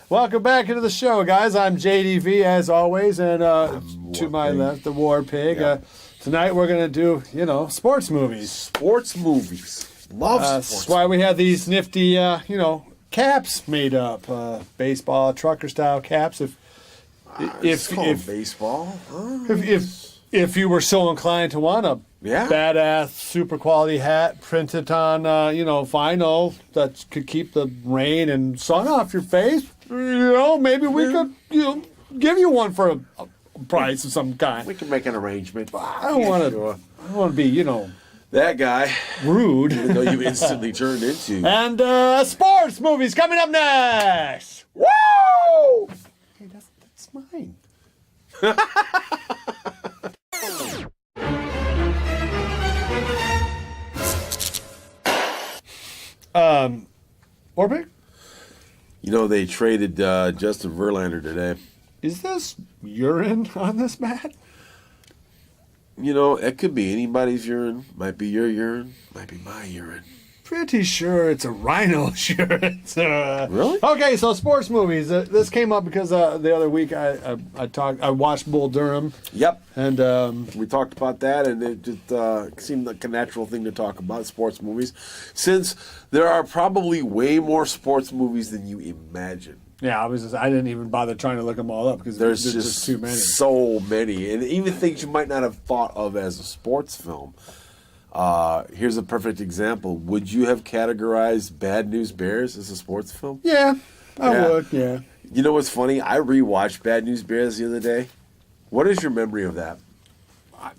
Welcome back into the show, guys. I'm JDV, as always, and to my left, the War Pig. Yeah. Tonight we're going to do, sports movies. Sports movies. Love sports. That's why we have these nifty, caps made up. Baseball, trucker-style caps. If baseball. if you were so inclined to want a badass, super quality hat printed on, vinyl that could keep the rain and sun off your face, maybe we could, give you one for a price of some kind. We can make an arrangement. I don't want to. I don't want to be, that guy rude. Even though you instantly turned into. And sports movies coming up next. Woo! Hey, that's mine. Orbit? They traded Justin Verlander today. Is this urine on this mat? It could be anybody's urine. Might be your urine. Might be my urine. Pretty sure it's a rhino's urine. Really? Okay, so sports movies. This came up because the other week I watched Bull Durham. Yep. And we talked about that, and it just seemed like a natural thing to talk about, sports movies, since there are probably way more sports movies than you imagine. Yeah, I didn't even bother trying to look them all up because there's just too many. So many, and even things you might not have thought of as a sports film. Here's a perfect example. Would you have categorized Bad News Bears as a sports film? Yeah, I would, yeah. You know what's funny? I rewatched Bad News Bears the other day. What is your memory of that?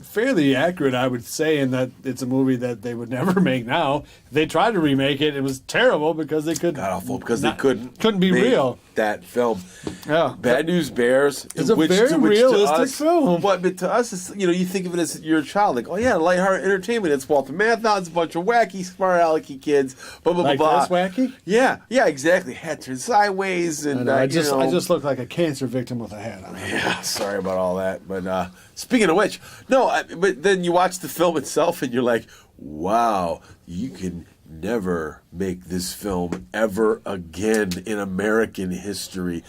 Fairly accurate, I would say, in that it's a movie that they would never make now. If they tried to remake it, it was terrible because they couldn't. God awful, because they couldn't be make real. That film. Yeah. Bad News Bears. It's a very realistic film. But to us, it's, you think of it as you're a child. Like, oh yeah, lighthearted entertainment. It's Walter Matthau. It's a bunch of wacky, smart alecky kids. Blah, blah, like blah, this wacky? Yeah, exactly. Hat turned sideways. And I just look like a cancer victim with a hat on. Yeah, sorry about all that. But speaking of which, but then you watch the film itself and you're like, wow, you can never make this film ever again in American history.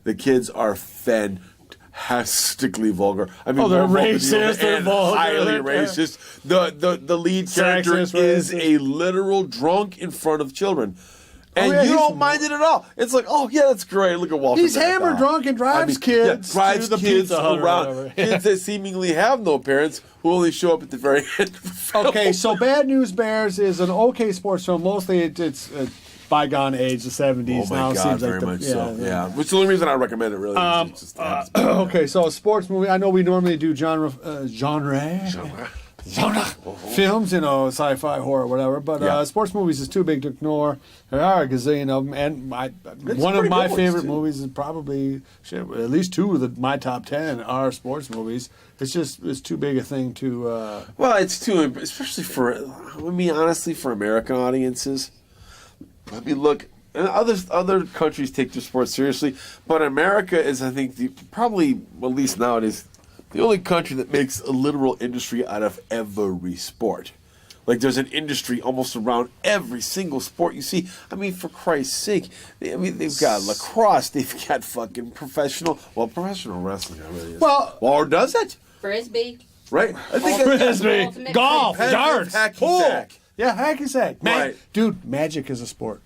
The kids are fantastically vulgar. I mean, they're racist, they're vulgar, highly racist. The lead character is a literal drunk in front of children. And you don't mind it at all. It's like, oh, yeah, that's great. Look at Walter. He's hammered drunk and drives kids drives to the kids Pizza Hut around. Kids that seemingly have no parents who only show up at the very end of the film. Okay, so Bad News Bears is an okay sports film. Mostly it's bygone age, the 70s. Oh, my now God, seems very like much so. Yeah, which is the only reason I recommend it, really. Okay, so a sports movie. I know we normally do genre films, sci-fi, horror, whatever. But sports movies is too big to ignore. There are a gazillion of them, and one of my favorite movies is probably at least two of my top 10 are sports movies. It's too big a thing to. Well, it's too, especially honestly, for American audiences. I mean, look. And other countries take their sports seriously, but America is, I think, probably, at least nowadays, the only country that makes a literal industry out of every sport. Like, there's an industry almost around every single sport you see. I mean, for Christ's sake. They've got lacrosse. They've got fucking professional wrestling. Really is. Well, or does it? Frisbee. Right. I think Frisbee. Golf. Darts. Hacky sack. Yeah, hacky sack. Right. Dude, Magic is a sport.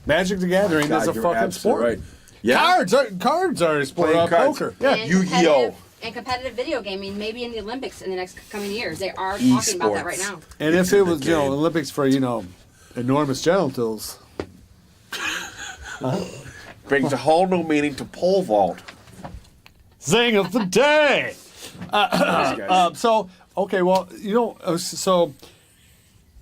Magic the Gathering is a fucking sport. Right. Yeah. Cards are a sport. Poker. Yeah. Yu-Gi-Oh! And competitive video gaming, maybe in the Olympics in the next coming years. They are talking about that right now. And if it was, Olympics for, enormous genitals. Brings a whole new meaning to pole vault. Zing of the day! So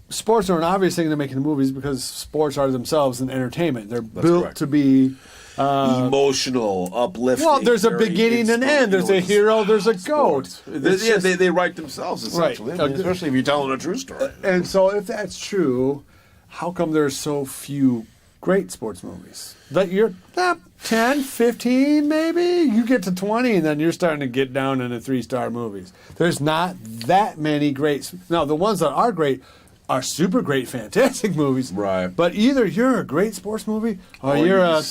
sports are an obvious thing they're making the movies because sports are themselves an entertainment. They're built to be emotional, uplifting. Well, there's a beginning and end. There's a hero. There's a goat. They write themselves essentially, right. Especially if you're telling a true story. And so, if that's true, how come there's so few great sports movies? That you're 10, 15, maybe you get to 20, and then you're starting to get down into 3-star movies. There's not that many great. Now, the ones that are great are super great, fantastic movies. Right. But either you're a great sports movie or you're a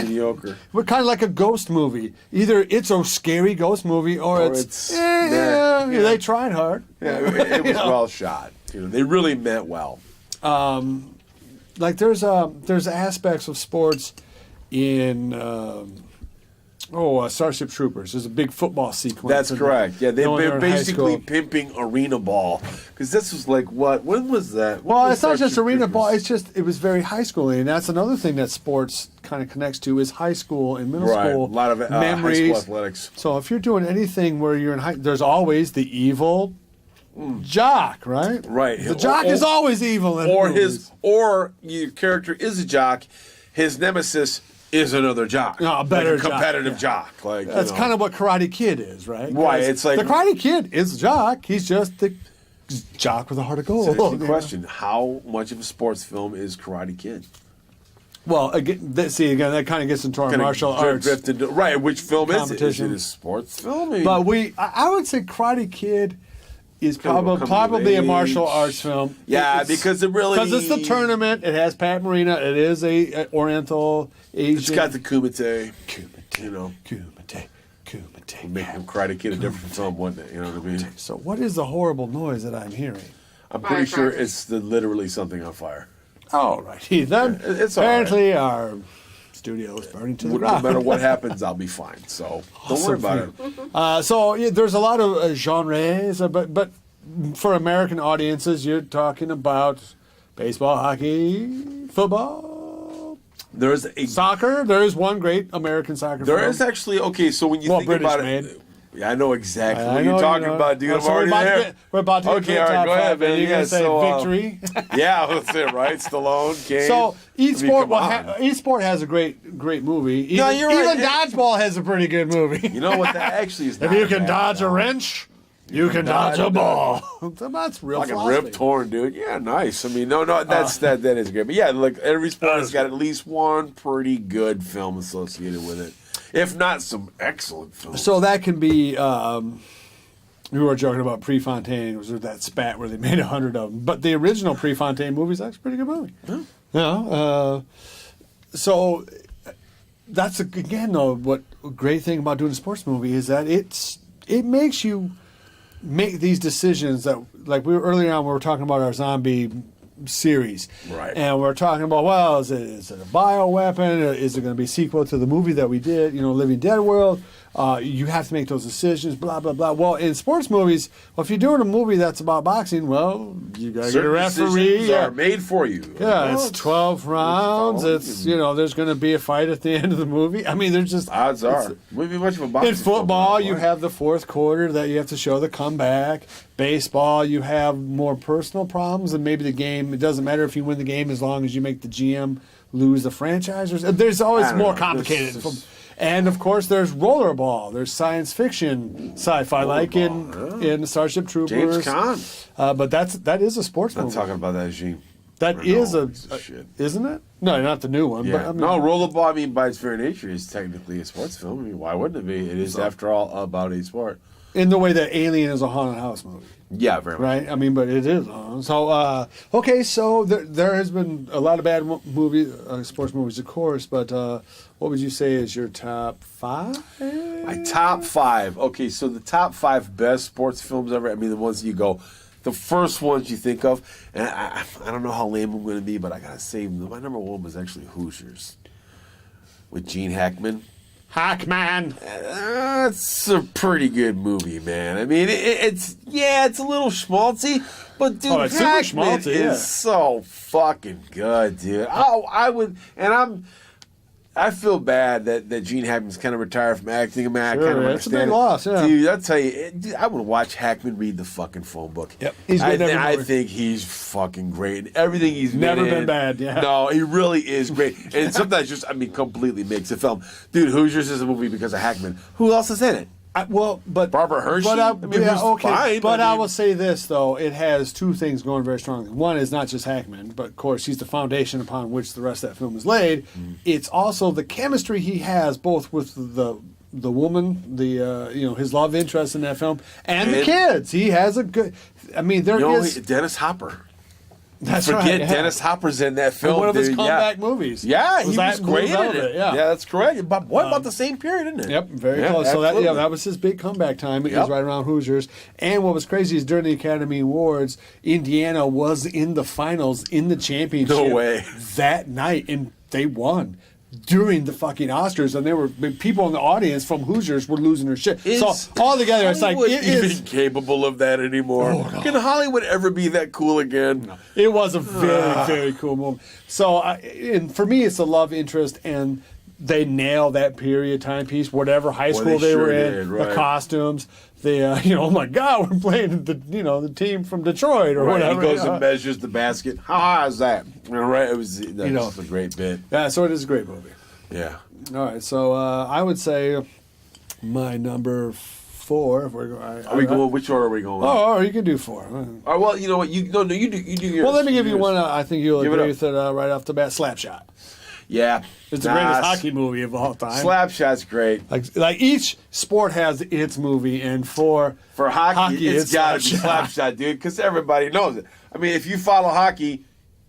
mediocre. We're kind of like a ghost movie. Either it's a scary ghost movie or it's they tried hard. Yeah, it was well shot. They really meant well. Like there's aspects of sports in Starship Troopers. There's a big football sequence. That's correct. Yeah, they're basically school. pimping arena ball because this was like what? When was that? Well, it's not just arena ball. It was very high schooly, and that's another thing that sports kind of connects to is high school and middle school. A lot of memories. High school athletics. So if you're doing anything where you're in high, there's always the evil jock, right? Right. The jock is always evil. Or your character is a jock. His nemesis is another jock. No, a better like a competitive jock. Like that's kind of what Karate Kid is, right? Right. It's like the Karate Kid is a jock. He's just the jock with a heart of gold. It's an interesting question. How much of a sports film is Karate Kid? Well, again, that kind of gets into our martial arts. Right. Which film is it? Is competition. it a sports film? But I would say Karate Kid is probably a martial arts film. Yeah, because it's the tournament. It has Pat Morita. It is a Oriental Asian. It's got the Kumite. Kumite. Make Karate Kid a different film, wouldn't it? You know what I mean? So what is the horrible noise that I'm hearing? I'm pretty sure it's literally something on fire. Oh, right. Then it's apparently our studio is burning to the ground. No matter what happens, I'll be fine. So don't worry about it. So there's a lot of genres, but for American audiences, you're talking about baseball, hockey, football. There's soccer. There is one great American soccer film. There is actually, so when you think British about made. it. Yeah, I know exactly what you're talking about, dude. I'm already there. We're about to get to the top go ahead, five, man. You're going to say victory? Yeah, that's it, right? Stallone, Kane. So each sport has a great movie. You're right. Even dodgeball has a pretty good movie. You know what? That actually is not if you can dodge a wrench, you can dodge a ball. That's real fucking Rip Torn, dude. Yeah, nice. I mean, that is great. But yeah, like every sport has got at least one pretty good film associated with it. If not some excellent films. So that can be, we were joking about Prefontaine. It was that spat where they made 100 of them. But the original Prefontaine movie is actually a pretty good movie. Yeah. So that's, again, though, what a great thing about doing a sports movie is that it makes you make these decisions that, like earlier on, we were talking about our zombie series. Right. And we're talking about, well, is it a bioweapon? Is it going to be a sequel to the movie that we did, Living Dead World? You have to make those decisions, blah, blah, blah. Well, in sports movies, if you're doing a movie that's about boxing, well, you got to get a referee. Are made for you. Yeah, it's 12 rounds. It's, there's going to be a fight at the end of the movie. I mean, there's just... Odds are. Wouldn't be much of a boxing in football, you have the fourth quarter that you have to show the comeback. Baseball, you have more personal problems, and maybe the game, it doesn't matter if you win the game as long as you make the GM lose the franchise. There's always more complicated. And, of course, there's rollerball. There's science fiction, sci-fi, like in Starship Troopers. James Caan. But that is a sports movie. I'm talking about that, Gene. That is isn't it? No, not the new one. Yeah. But, I mean, no, rollerball, by its very nature, is technically a sports film. I mean, why wouldn't it be? It is, after all, about a sport. In the way that Alien is a haunted house movie. Yeah, very much. Right? I mean, but it is. So there has been a lot of bad sports movies, of course, but what would you say is your top 5? My top 5. Okay, so the top 5 best sports films ever, I mean, the ones that you go, the first ones you think of, and I don't know how lame I'm going to be, but I got to say, my number 1 was actually Hoosiers with Gene Hackman. Hackman. That's a pretty good movie, man. I mean, it's a little schmaltzy, but dude, it's super Hackman schmaltzy, is so fucking good, dude. I feel bad that Gene Hackman's kind of retired from acting. I mean, I kind of understand. It's a big loss, yeah. Dude, I'll tell you, I would watch Hackman read the fucking phone book. Yep. I think he's fucking great. Everything he's never been bad, yeah. No, he really is great. And sometimes completely makes a film. Dude, Hoosiers is a movie because of Hackman. Who else is in it? But Barbara Hershey. But fine. But I will say this though: it has two things going very strongly. One is not just Hackman, but of course he's the foundation upon which the rest of that film is laid. It's also the chemistry he has both with the woman, his love interest in that film, and the kids. He has a good. I mean, Dennis Hopper. That's Forget right, yeah. Dennis Hopper's in that film. One of his dude. comeback movies. Yeah, he was Blue great in Velvet, it. Yeah. That's correct. But what about the same period, isn't it? Yep, very close. Absolutely. So that was his big comeback time. It was right around Hoosiers. And what was crazy is during the Academy Awards, Indiana was in the finals in the championship. No way. That night, and they won. During the fucking Oscars, and there were people in the audience from Hoosiers were losing their shit. So all together, it's like Hollywood it is even capable of that anymore. Oh, no. Can Hollywood ever be that cool again? No. It was a very, very cool movie. So, and for me, it's a love interest, and they nail that period timepiece, whatever high school they were in, did, right. the costumes, the oh my God, we're playing the team from Detroit or whatever. He goes and measures the basket. How is that? Right, it was that's a great bit. Yeah, so it is a great movie. Yeah. All right, so I would say my number 4. If we're going, Are we going? Which order are we going? Oh, you can do 4. Well, you know what? You do yours. Well, let me give you one. I think you'll Give it agree up. with it right off the bat. Slapshot. Yeah, It's the greatest hockey movie of all time. Slapshot's great. Like each sport has its movie, and for hockey it's got to be Slapshot. Slapshot, dude, because everybody knows it. I mean, if you follow hockey,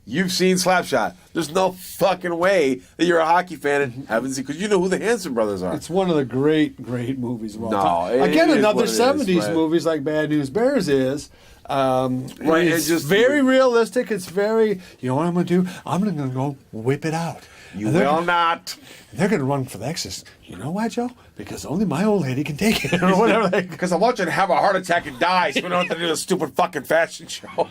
you've seen Slapshot. There's no fucking way that you're a hockey fan and haven't seen, because you know who the Hanson brothers are. It's one of the great movies of all time. it Again, is another what it is, 70s right. movies like Bad News Bears is. Right, It's just very realistic. It's very, you know what I'm going to do? I'm going to go whip it out. You And they're- will not. They're going to run for the Exorcist. You know why, Joe? Because only my old lady can take it, or whatever. Because I want you to have a heart attack and die, so we don't have to do this stupid fucking fashion show.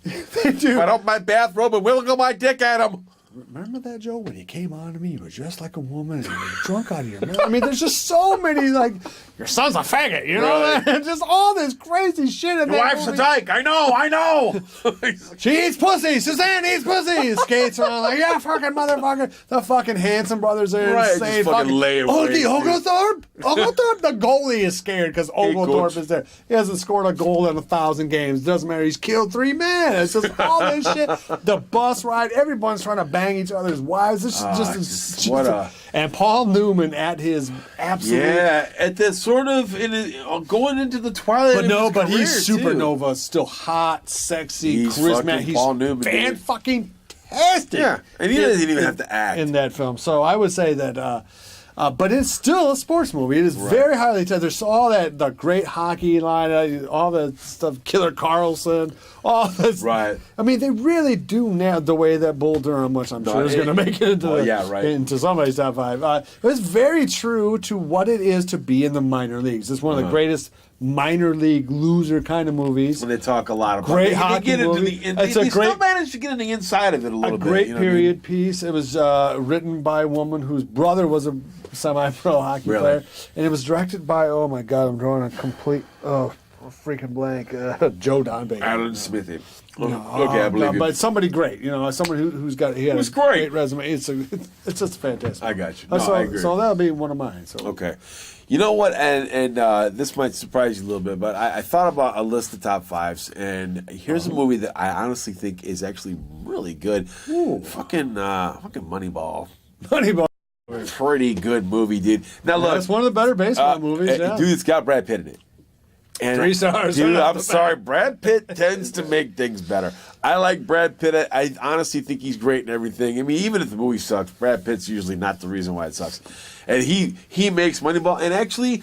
They do. I don't my bathrobe and wiggle my dick at him. Remember that, Joe? When you came on to me, you were dressed like a woman and you were drunk out of your mind. I mean, there's just so many, like, your son's a faggot, you know? Right. Just all this crazy shit in Your that wife's movie. a dyke. I know. She eats pussy. Suzanne eats pussy. Skates around like, yeah, fucking motherfucker. The fucking Hanson brothers are Right, insane. just fucking lay away, Oglethorpe. Oglethorpe. The goalie is scared because Oglethorpe coach. is there. He hasn't scored a goal in 1,000 games. Doesn't matter. He's killed 3 men. It's just all this shit. The bus ride. Everyone's trying to bang each other's wives. This is just what a... And Paul Newman at his absolute. Yeah, at the sort of going into the twilight. But of no, his but career, he's too. supernova, still hot, sexy, He's charismatic. fucking He's Paul Newman, fan dude. fucking tastic. Yeah, and he doesn't even have to act in that film. So I would say that, but it's still a sports movie. It is very highly touched. There's all the great hockey line, all the stuff, Killer Carlson, all this. Right. I mean, they really do nail the way that Bull Durham, which I'm sure is going to make it into into somebody's top 5. It's very true to what it is to be in the minor leagues. It's one of the greatest minor league loser kind of movies. When they talk a lot about Great it. hockey They get into movie. the, It's they a great, still managed to get in the inside of it a little bit. great you know what I period mean? piece. It was written by a woman whose brother was a semi-pro hockey player, and it was directed by, oh my God, I'm drawing a complete freaking blank, Joe Donbaker. Alan Smithy. No, Okay, I believe you. but somebody great, someone who's got he had was a great. resume. It's just fantastic. I got you. No, So, I agree. so that'll be one of mine. So Okay. You know what? And this might surprise you a little bit, but I thought about a list of top 5s, and here's a movie that I honestly think is actually really good. Fucking Moneyball. Moneyball. Pretty good movie, dude. Now look, That's one of the better baseball movies. Yeah. Dude, it's got Brad Pitt in it. And 3 stars. Dude, right off I'm the sorry. bat. Brad Pitt tends to make things better. I like Brad Pitt. I honestly think he's great and everything. I mean, even if the movie sucks, Brad Pitt's usually not the reason why it sucks. And he makes Moneyball. And actually,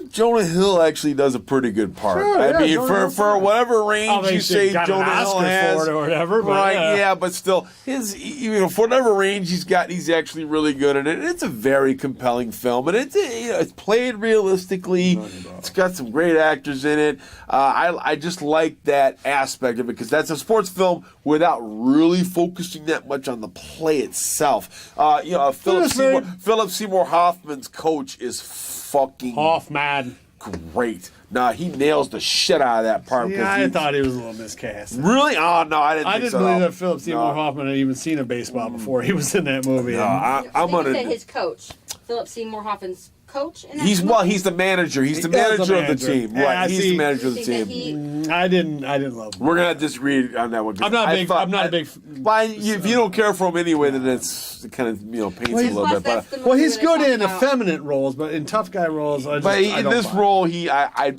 Jonah Hill actually does a pretty good part. Sure, I yeah, mean, Jonah Hill's for fine. whatever range you say got an Jonah Hill Oscar has, for it or whatever, but right? Yeah, but still, for whatever range he's got, he's actually really good in it. It's a very compelling film, and it's played realistically. It's got some great actors in it. I just like that aspect of it because that's a sports film without really focusing that much on the play itself. Philip Seymour Hoffman's coach is fucking Hoffman. great. Nah, he nails the shit out of that part. Yeah, I thought he was a little miscast. Really? Oh no, I didn't. I think didn't so. believe that Philip Seymour Hoffman had even seen a baseball before he was in that movie. No, I'm I think gonna. you said his coach, Philip Seymour Hoffman's coach in that He's movie? He's the manager. He's the manager of the team. Yeah, Right. He's see, the manager of the think that team. I didn't love him. We're gonna disagree on that one. I'm not a big. If you don't care for him anyway, then it's kind of paints a little bit. But Well, he's good in effeminate roles, but in tough guy roles, I in don't this buy. role,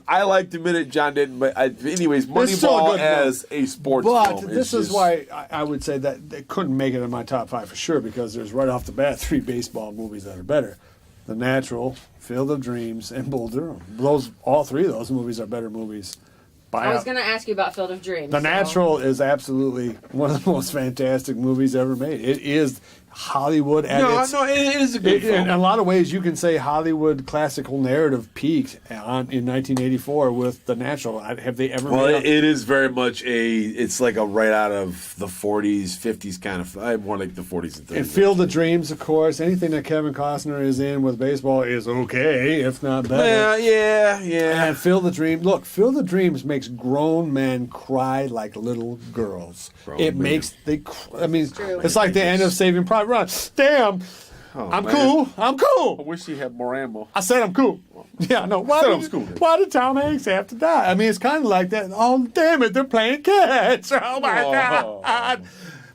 I liked him in it. John didn't. But anyways, It's still a Moneyball good as a sports But film. this is why I would say that they couldn't make it in my top 5 for sure, because there's right off the bat 3 baseball movies that are better: The Natural, Field of Dreams, and Bull Durham. All 3 of those movies are better movies. I was going to ask you about Field of Dreams. The Natural is absolutely one of the most fantastic movies ever made. It is Hollywood at its... No, it is a good film. In a lot of ways, you can say Hollywood classical narrative peaked in 1984 with The Natural. Have they ever Well, made it is very much it's like a right out of the 40s, 50s kind of, more like the 40s and 30s. And Field of Dreams, of course. Anything that Kevin Costner is in with baseball is okay, if not better. Yeah. And Field of Dreams, look, Field of Dreams makes grown men cry like little girls. It's like the end of Saving Private Ryan. Damn, I'm man. cool. I'm I cool. wish he had more ammo. I said I'm cool. Yeah, no. Why did Tom Hanks have to die? I mean, it's kind of like that. Oh, damn it, they're playing catch. Oh, my God.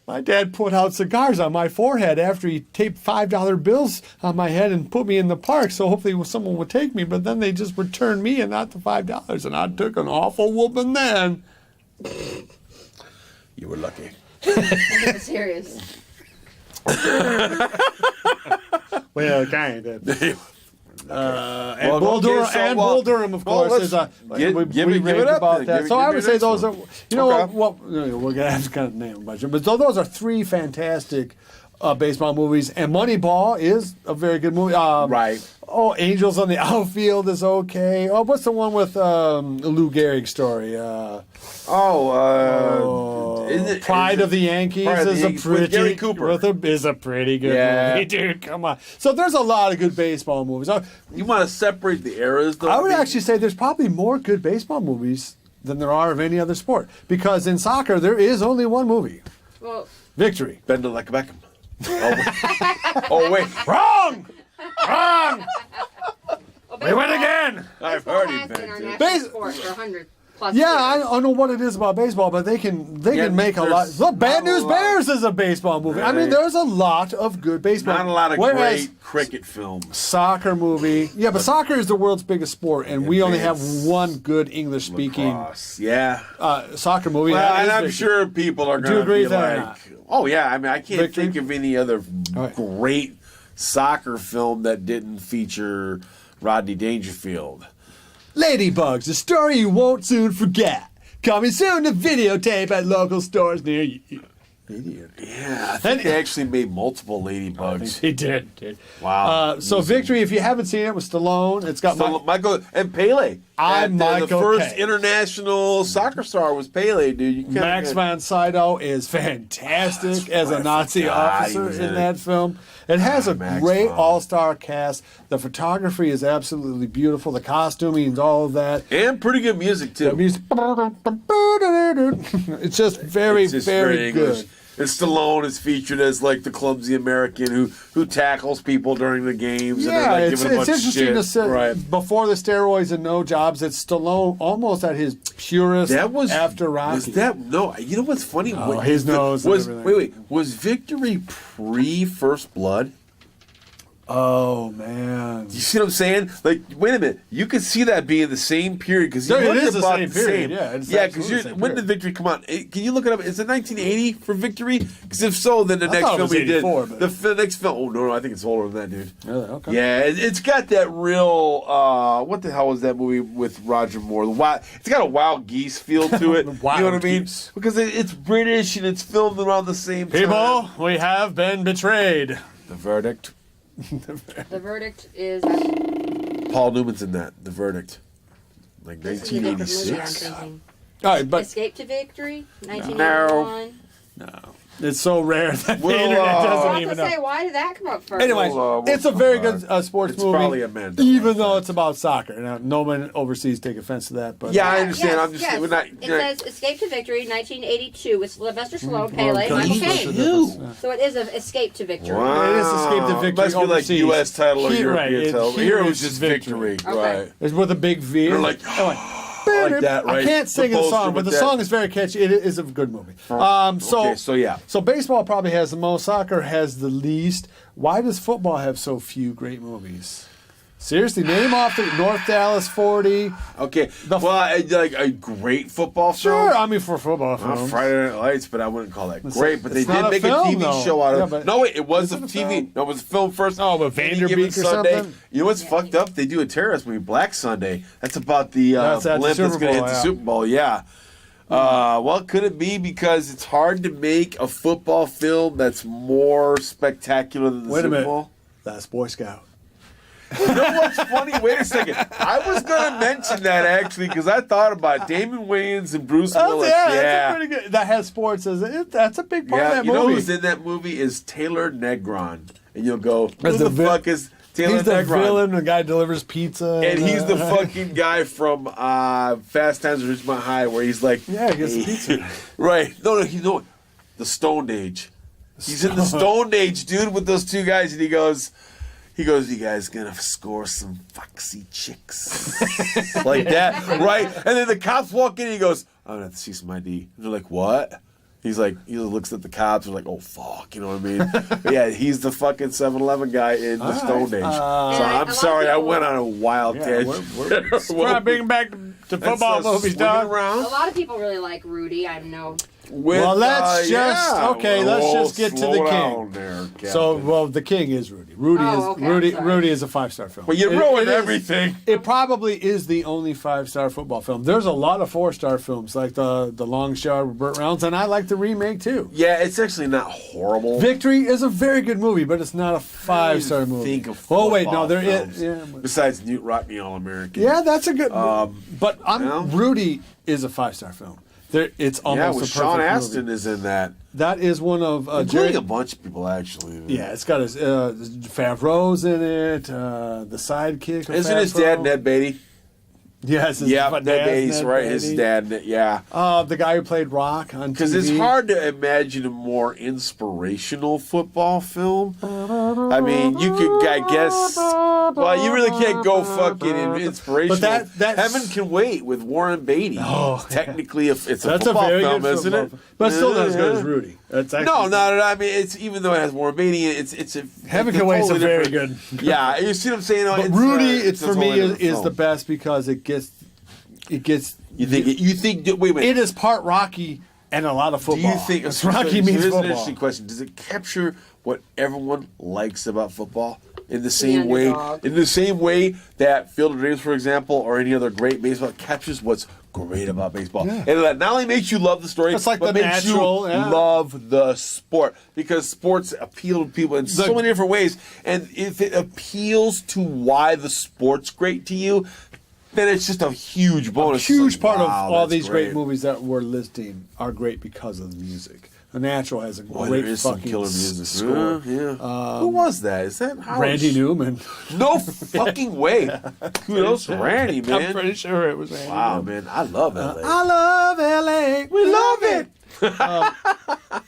My dad put out cigars on my forehead after he taped $5 bills on my head and put me in the park, so hopefully someone would take me, but then they just returned me and not the $5, and I took an awful whooping then. You were lucky. I'm serious. Well, kind of. Well, Bull Durham, okay, so, Bull Durham, of course, let's is a. give we it raved up about then. that. Give So I me would the say next those one. are. You know what? We're gonna have to kind of name a bunch of them, but those are 3 fantastic baseball movies, and Moneyball is a very good movie. Right. Oh, Angels on the Outfield is okay. Oh, what's the one with Lou Gehrig's story? Pride of the Yankees is a pretty with Gary Cooper. is a pretty good movie, dude. Come on. So there's a lot of good baseball movies. You want to separate the eras, though? I would actually say there's probably more good baseball movies than there are of any other sport, because in soccer there is only one movie. Well, Victory. Bend it like a Beckham. Oh, wait. Wrong. well, We win again. I've baseball heard has it. been our Vince. national sport for 100 plus Yeah, years. I don't know what it is about baseball, but they can make a lot. there's Look, Bad not a News lot. Bears is a baseball movie. I mean, Right. there's a lot of good baseball. Not a lot of Whereas great cricket films. soccer movie. Yeah, but soccer is the world's biggest sport, and we only have one good English-speaking Lacrosse. Yeah. soccer movie. Well, That and is I'm Victory. sure people are Do you going to agree be with that or like, not? oh, yeah. I mean, I can't Victory? think of any other right. great soccer film that didn't feature Rodney Dangerfield. Ladybugs, a story you won't soon forget. Coming soon to videotape at local stores near you. Idiot. Yeah, I think they actually made multiple Ladybugs. He did, dude. Wow. So Victory, if you haven't seen it, with Stallone, it's got Michael and Pele. I'm the Michael first K. international soccer star was Pele, dude. You Max von Sydow is fantastic as a Nazi officer in that film. It has a Max great von. all-star cast. The photography is absolutely beautiful. The costuming and all of that. And pretty good music too. The music, it's just very, It's just very English. good. And Stallone is featured as like the clumsy American who tackles people during the games. and Yeah, they're, like, it's giving a bunch of interesting shit. to say. Right. Before the steroids and no jobs, it's Stallone almost at his purest That was after Rocky. Was that no? You know what's funny? Oh, his nose and was everything. was Victory pre First Blood? Oh man! You see what I'm saying? Like, wait a minute. You could see that being the same period because It is the same period. Yeah, it's yeah. absolutely the same When did period. Victory come out? Can you look it up? Is it 1980 for Victory? Because if so, then the next thought it film was he did, 84, but- the next film. Oh no, I think it's older than that, dude. Really? Okay. Yeah, it's got that real. What the hell was that movie with Roger Moore? It's got a Wild Geese feel to it. You know what I Wild mean? Geese. Because it's British and it's filmed around the same time. People, we have been betrayed. The Verdict. The Verdict is. Paul Newman's in that. The Verdict. Like This is a different movie, I'm 1986. thinking. All right, but Escape to Victory, 1981. no. It's so rare that the Well, internet I was doesn't about even to know. say, why did that come up first? Anyways, it's a very good sports It's movie. probably a man. Even though it's about soccer. Now, no one overseas take offense to that, but Yeah, I understand. Yes, I'm just yes. we're not. It says Escape to Victory, 1982, with Sylvester Stallone, Pele, and Michael Caine. You. So it is an Escape to Victory. Wow. It is Escape to Victory Must be like overseas. U.S. title or Here, European right, title. here Here it is was just victory. victory. Okay. Right. it's with a big V. You're like, like that, right? I can't sing The the poster song, but with the that. song is very catchy. It is a good movie. Okay, so yeah. So baseball probably has the most. Soccer has the least. Why does football have so few great movies? Seriously, name off the North Dallas 40. Okay. Like a great football Sure, film. I mean for football films. Friday Night Lights, but I wouldn't call that great. But they it's not did a make film, a TV though. show out of Yeah, it. but No, wait, it was is a it a TV. film? No, it was a film first. Oh, but Any Vanderbeek Given or Sunday. something? You know what's fucked up? They do a terrorist movie, Black Sunday. That's about the That's at the blimp that's Super going to Bowl, hit the yeah. Super Bowl. Yeah. Well, could it be because it's hard to make a football film that's more spectacular than the Wait a Super minute. Bowl? That's Boy Scout. You know what's funny? Wait a second. I was going to mention that actually because I thought about Damon Wayans and Bruce Willis. That's a pretty good. That has sports as it. That's a big part of Yeah, that you know movie. who's in that movie is Taylor Negron. And you'll go, who That's the the fuck is Taylor He's the Negron? villain. The guy delivers pizza, And he's the fucking guy from Fast Times at Ridgemont High where he's like... Yeah, he gets the pizza. Right. No, the Stone Age. He's in the Stone Age, dude, with those two guys. And he goes, you guys gonna score some foxy chicks. Like that, right? And then the cops walk in and he goes, I'm gonna have to see some ID. And they're like, what? He's like, he looks at the cops and like, oh, fuck, you know what I mean? But yeah, he's the fucking 7-Eleven guy in the Stone Age. So I'm sorry, I went on a wild tangent. We're not bringing back to football movies, dog. A lot of people really like Rudy. I know. Well, let's just get to the king. There, the king is Rudy. Rudy is a 5-star film. But you ruined everything. It probably is the only 5-star football film. There's a lot of 4-star films, like the Long Shot with Burt Reynolds, and I like the remake too. Yeah, it's actually not horrible. Victory is a very good movie, but it's not a 5-star movie. Think of there films. is. Yeah, Besides Newt Rockney All-American. yeah, that's a good. But well. Rudy is a 5-star film. It's almost with a Sean perfect Astin movie. is in that. That is one of Including a bunch of people, actually. Yeah, it's got his Favreau's in it. The sidekick. Of Isn't his Favreau. dad Ned Beatty? Yes, Ned Beatty's right. His dad, yeah. The guy who played Rock on TV. Because it's hard to imagine a more inspirational football film. I mean, you could, I guess, well, you really can't go fucking inspirational. But that's Heaven Can Wait with Warren Beatty. Oh, technically, it's a that's football a very film, good isn't football it? film. But it's still not as good as Rudy. That's actually No. I mean, it's even though it has Warren Beatty, it's a Heaven Can Wait's a very good. Yeah, you see what I'm saying? But Rudy, for me, is the best because it gets. You think? Wait a minute. It is part Rocky and a lot of football. Do you think it's Rocky means Here's football? an interesting question: does it capture what everyone likes about football in the same way? In the same way that Field of Dreams, for example, or any other great baseball captures what's great about baseball, and that not only makes you love the story, It's like but the makes natural, you yeah. love the sport because sports appeal to people in so many different ways. And if it appeals to why the sport's great to you, then it's just a huge bonus. A huge It's part like, of wow, all that's these great movies that we're listing are great because of the music. The Natural has a great there is some fucking killer music. score. Yeah. Who was that? Is that Howard Randy Newman. No fucking way. Kudos to Randy, man. I'm pretty sure it was Randy Wow, Newman. man. I love LA. I love LA. We love it.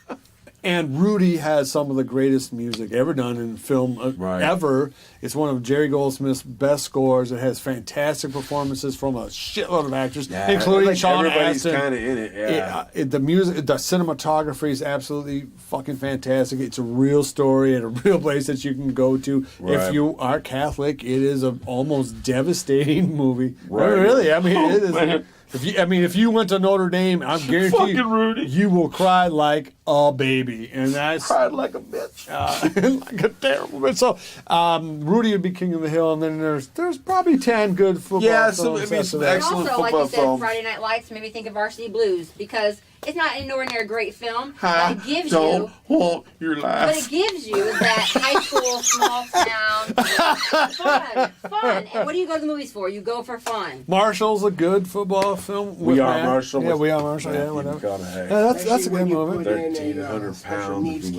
And Rudy has some of the greatest music ever done in film ever. It's one of Jerry Goldsmith's best scores. It has fantastic performances from a shitload of actors, including like Sean everybody's Astin. kind of in it. Yeah. The music, the cinematography is absolutely fucking fantastic. It's a real story and a real place that you can go to. Right. If you are Catholic, it is an almost devastating movie. Right. Really, I mean, it is. Man. If you went to Notre Dame, I'm guaranteed Rudy. you will cry like a baby, and that's Cried like a bitch. like a terrible bitch. So, Rudy would be king of the hill, and then there's probably 10 good football Yeah, films. so, I mean, after some that. excellent Also, like football you said, film. Friday Night Lights made me think of Varsity Blues because it's not an ordinary great film. I But it gives don't you. want your laugh. But it gives you that high school, small town fun. And what do you go to the movies for? You go for fun. Marshall's a good football film. We Are Marshall. Yeah, We Are Marshall. Yeah, whatever. McConaughey. Yeah, that's a good movie. 1,300 pounds.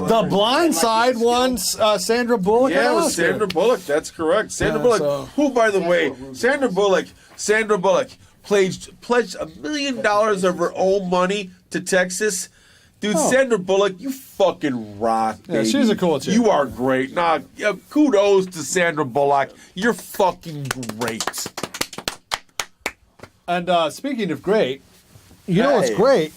The Blind Side one, Sandra Bullock. Yeah, it had was Oscar. Sandra Bullock. That's correct. Sandra Yeah, Bullock. so- Who, by the way, Sandra Bullock pledged $1 million of her own money to Texas. Dude, Sandra Bullock, you fucking rock, baby. Yeah, she's a cool chick. You are great. Nah, kudos to Sandra Bullock. You're fucking great. And speaking of great, you know what's Hey. great?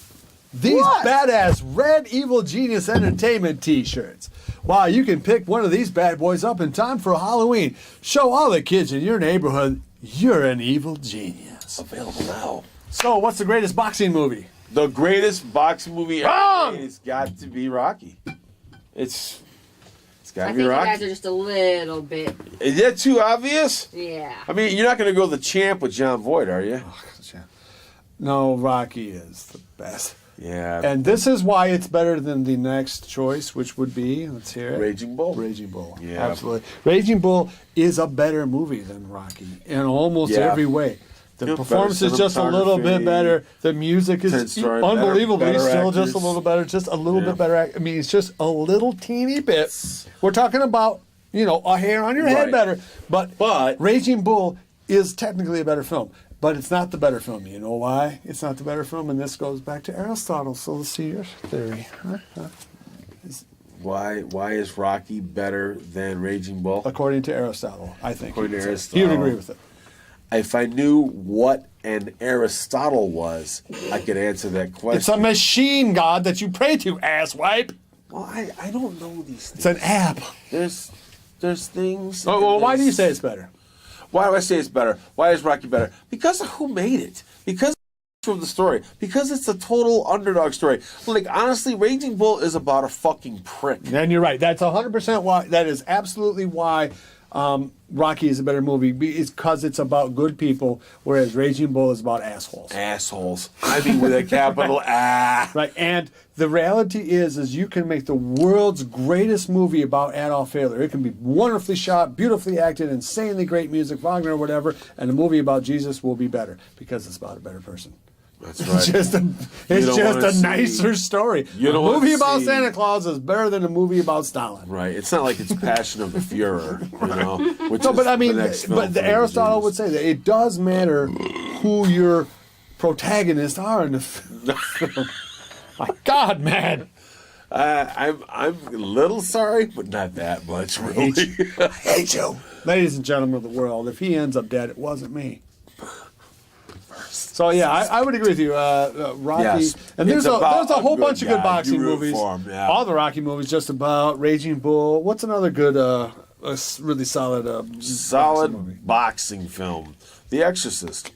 These What? badass Red Evil Genius Entertainment t-shirts. Wow, you can pick one of these bad boys up in time for Halloween. Show all the kids in your neighborhood you're an evil genius. Available now. So, what's the greatest boxing movie? The greatest boxing movie Wrong! ever made. It's got to be Rocky. It's got I to think be you Rocky. guys are just a little bit. Is that too obvious? Yeah. I mean, you're not going to go the champ with John Voight, are you? No, Rocky is the best. Yeah. And this is why it's better than the next choice, which would be, let's hear it. Raging Bull. Raging Bull. Yeah. Absolutely. Raging Bull is a better movie than Rocky in almost Yeah. every way. The Yeah, performance better is just a little bit cinematography. better. The music is Story, unbelievably better still just a actors. little better, just a little Yeah. bit better. I mean, it's just a little teeny bit. We're talking about, a hair on your head Right. better. But But- Raging Bull is technically a better film. But it's not the better film. You know why? It's not the better film, and this goes back to Aristotle. So let's see your theory. Why is Rocky better than Raging Bull? According to Aristotle, I think. According to He would say. Aristotle. He would agree with it. If I knew what an Aristotle was, I could answer that question. It's a machine god that you pray to, asswipe. Well, I don't know these things. It's an app. There's things. Oh, well, why do you say it's better? Why do I say it's better? Why is Rocky better? Because of who made it. Because of the story. Because it's a total underdog story. Like, honestly, Raging Bull is about a fucking prick. And you're right. That's 100% why. That is absolutely why Rocky is a better movie. It's because it's about good people, whereas Raging Bull is about assholes. Assholes. I mean, with a capital A. Right, and the reality is you can make the world's greatest movie about Adolf Hitler. It can be wonderfully shot, beautifully acted, insanely great music, Wagner or whatever, and a movie about Jesus will be better because it's about a better person. That's right. It's just a don't wanna see- nicer story. You A don't wanna movie about see- Santa Claus is better than a movie about Stalin. Right. It's not like it's Passion of the Führer, which No, is but I mean, the next film but the for Aristotle Jesus. would say that it does matter who your protagonists are in the film. My God, man. I'm a little sorry, but not that much, really. I hate you. Ladies and gentlemen of the world, if he ends up dead, it wasn't me. So yeah, I would agree with you, Rocky. Yes. And there's It's a about whole a good bunch of good guy. boxing You root movies. for him, yeah. All the Rocky movies just about Raging Bull. What's another good, really solid, boxing movie? Solid boxing film. The Exorcist.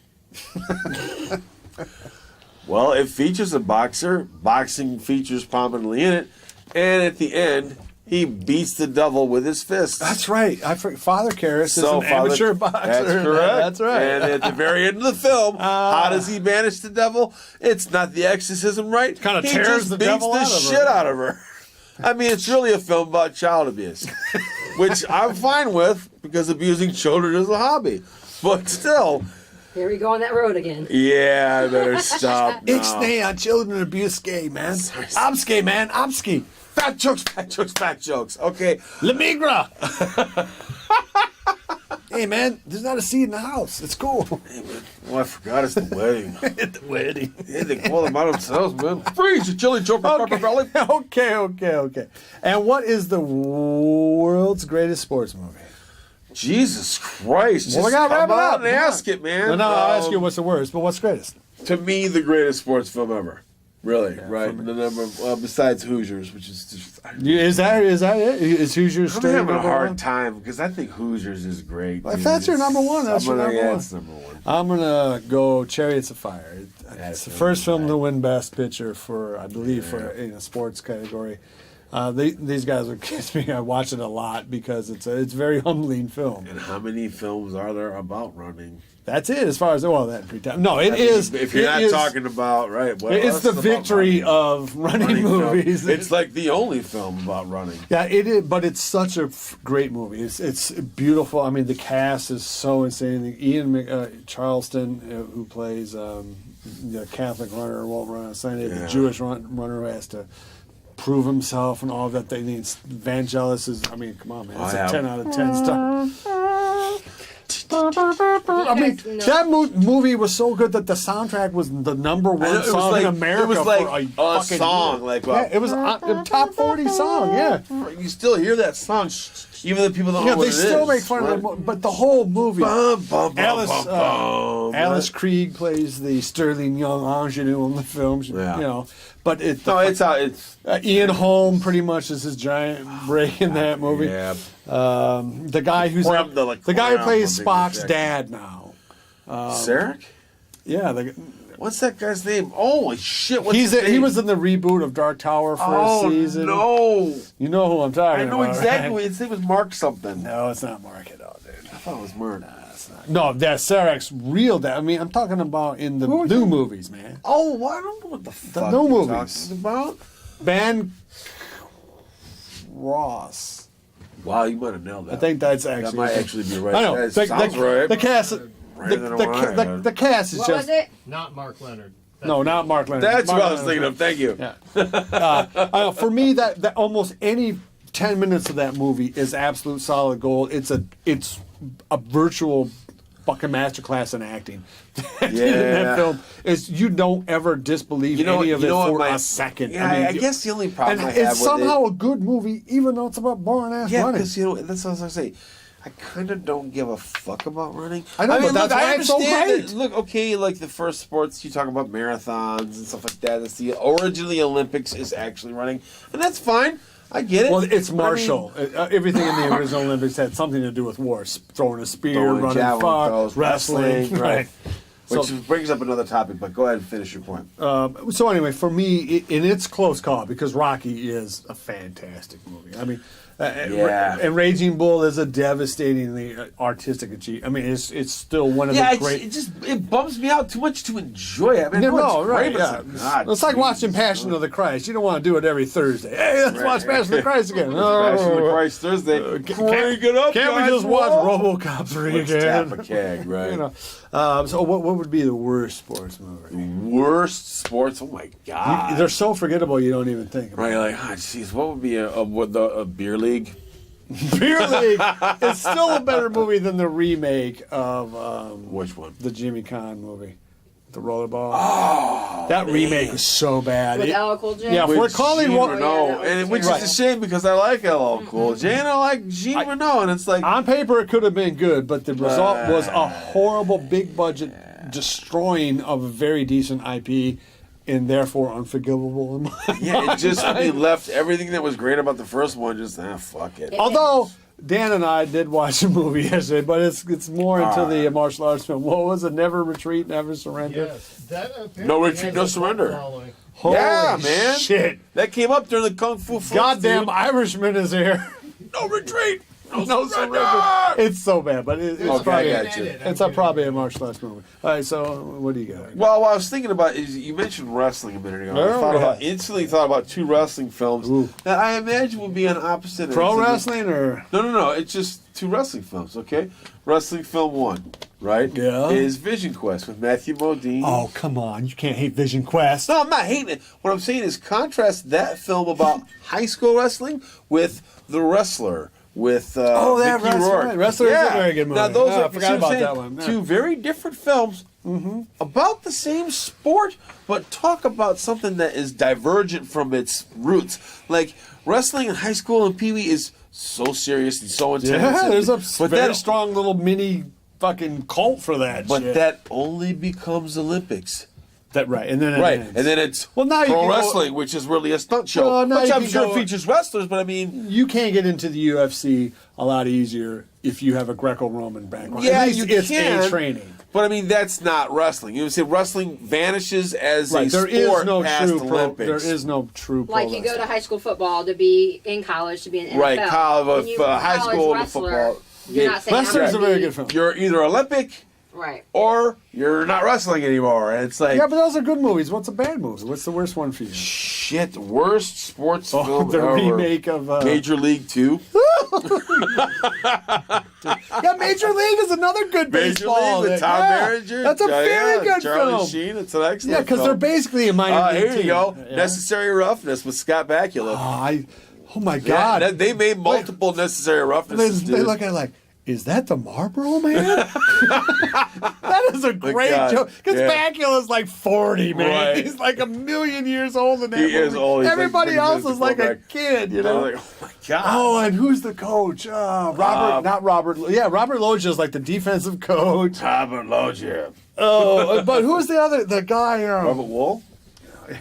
Well, it features a boxer. Boxing features prominently in it. And at the end, he beats the devil with his fists. That's right. Father Karras is an amateur boxer. That's correct. That's right. And at the very end of the film, how does he banish the devil? It's not the exorcism, right? Kinda he tears just the beats devil the out of her. shit out of her. I mean, it's really a film about child abuse, which I'm fine with because abusing children is a hobby. But still, Here we go on that road again. yeah, I better stop. now. Ixnay on children abuse gay, man. Sorry. Obski, man. Obski. Fat jokes, fat jokes, fat jokes. Okay. La Migra. Hey, man, there's not a seat in the house. It's cool. Oh, I forgot it's the wedding. At the wedding. Yeah, they call them out themselves, man. Freeze, you chili choker, pepper belly. Okay. And what is the world's greatest sports movie? Jesus Christ. Well, we just gotta wrap come it up. out and ask it, man. No, I'll ask you what's the worst, but what's greatest? To me, the greatest sports film ever. Really, right? The number, besides Hoosiers, which is just. Is that it? Is Hoosiers I'm straight having a number hard one? time because I think Hoosiers is great. Well, if dude. that's your number one, that's your number one. It's number one. I'm gonna go Chariots of Fire. It's That's the gonna first be film right. to win Best Picture for, I believe, for in a sports category. These guys are kidding me. I watch it a lot because it's a very humbling film. And how many films are there about running? That's it, as far as that free time. No, is. If you're not talking about it's the victory of running movies. Film. It's like the only film about running. Yeah, it is, but it's such a great movie. It's beautiful. I mean, the cast is so insane. Ian Charleston, who plays the Catholic runner, won't run on Sunday. The Jewish runner who has to prove himself and all of that. The Vangelis is. I mean, come on, man. It's a 10 out of 10 star. I mean, that movie was so good that the soundtrack was the number one song in America. It was like for a fucking song, year. like it was a top 40 song. Yeah, you still hear that song, even the people don't know what it is. They still make fun of it, but the whole movie. Alice Krieg plays the sterling young ingenue in the film. But it's Ian Holm pretty much is his giant break in that movie. Yeah. The guy who's the guy who plays Spock's dad now. Sarek? Yeah. What's that guy's name? Holy shit! He was in the reboot of Dark Tower for a season. No, you know who I'm talking about. I know exactly. Right? His name was Mark something. No, it's not Mark at all, dude. I thought it was Mark. No, that's Sarek's real dad. I mean, I'm talking about in the new movies, man. Oh, I don't know what the fuck the new you're movies talking about. Ben Ross. Wow, you might have nailed that. I think that's actually. That might actually be right. I know. Sounds right. The cast. The cast is what just. Was it? Not Mark Leonard. No, not Mark Leonard. That's Mark what I was thinking of. Thank you. Yeah. For me, that almost any 10 minutes of that movie is absolute solid gold. It's a virtual fucking masterclass in acting. In that film is you don't ever disbelieve any of it for a second. Yeah, I guess the only problem I have it's somehow a good movie, even though it's about boring ass running. Yeah, because that's what I was gonna say. I kind of don't give a fuck about running. I know, but that's why it's so great. Look, okay, like the first sports, you talk about marathons and stuff like that. That's the origin of the Olympics is actually running, and that's fine. I get it. Well, it's martial. Everything in the original Olympics had something to do with war. Throwing a spear, running far, wrestling. Right. Which brings up another topic, but go ahead and finish your point. So anyway, for me, it's close call because Rocky is a fantastic movie. I mean, and Raging Bull is a devastatingly artistic achievement. I mean, it's still one of the great. It bums me out too much to enjoy it. I mean, it's like watching Passion of the Christ. You don't want to do it every Thursday. Hey, let's watch Passion of the Christ again. Passion of the Christ Thursday. Crank it up, Can't we just watch RoboCop 3 again? Tap a keg, right? So what would be the worst sports movie? Worst sports? Oh my god! They're so forgettable you don't even think about it. Right? Like, jeez, what would be a beer league? Beer League is still a better movie than the remake of which one? The Jimmy Caan movie, the rollerball. Oh, that remake was so bad. With LL Cool J. Yeah, we're calling which is a shame because I like LL Cool J and I like Jean Reno, and it's like on paper it could have been good, but the result was a horrible, big budget destroying of a very decent IP. And therefore unforgivable in my mind. It just left everything that was great about the first one. Just fuck it. Although Dan and I did watch a movie yesterday, but it's more into the martial arts film. What was it? Never Retreat, Never Surrender. Yes, No Retreat, No Surrender. Holy man! Shit, that came up during the Kung Fu. Goddamn Irishman is here. No Retreat. No surrender. It's so bad, but it's probably a martial arts movie. All right, so what do you got? Well, what I was thinking about is you mentioned wrestling a minute ago. I instantly thought about two wrestling films that I imagine would be on opposite. Pro wrestling or no? It's just two wrestling films. Okay, wrestling film one, right? Yeah, is Vision Quest with Matthew Modine. Oh come on, you can't hate Vision Quest. No, I'm not hating it. What I'm saying is contrast that film about high school wrestling with The Wrestler. With Mickey Rourke. Right. Wrestler is a very good movie. Now those I forgot about that one. Two very different films about the same sport, but talk about something that is divergent from its roots. Like wrestling in high school and Pee Wee is so serious and so intense. Yeah, there's a very strong little mini fucking cult for that. But that only becomes Olympics. That right, and then it's pro wrestling, which is really a stunt show, which I'm sure features wrestlers. But I mean, you can't get into the UFC a lot easier if you have a Greco-Roman background. Yeah, At least it's a training. But I mean, that's not wrestling. You know what I'm saying? Wrestling vanishes as a There sport is no past true Olympics. there is no true pro Like you go to high school football to be in college to be in NFL. Right, When you high college school to wrestler, football. You're not saying Wrestler's I'm a very gonna good film. You're either Olympic Right. or you're not wrestling anymore. And it's like, Yeah, but those are good movies. What's a bad movie? What's the worst one for you? shit, worst sports Oh, film the ever. remake of Major League 2. Yeah, Major League is another good Major baseball. League with Tom Berenger. That's a very good Charlie film. Sheen. It's an excellent Yeah, because they're film. basically a minor league Here you team. go. Yeah. Necessary Roughness with Scott Bakula. Oh my Yeah, God. they made multiple Necessary Roughnesses. They dude. look at it like, is that the Marlboro Man? That is a great God. joke. Because Yeah. Bakula's like 40, man. Right. He's like a million years old in that He movie. is old. He's like Everybody pretty else good is like a quarterback. kid, you I'm know? like, oh my God. Oh, and who's the coach? Not Robert. Yeah, Robert Loggia is like the defensive coach. Robert Loggia. Oh, but who's the guy? Robert Wool?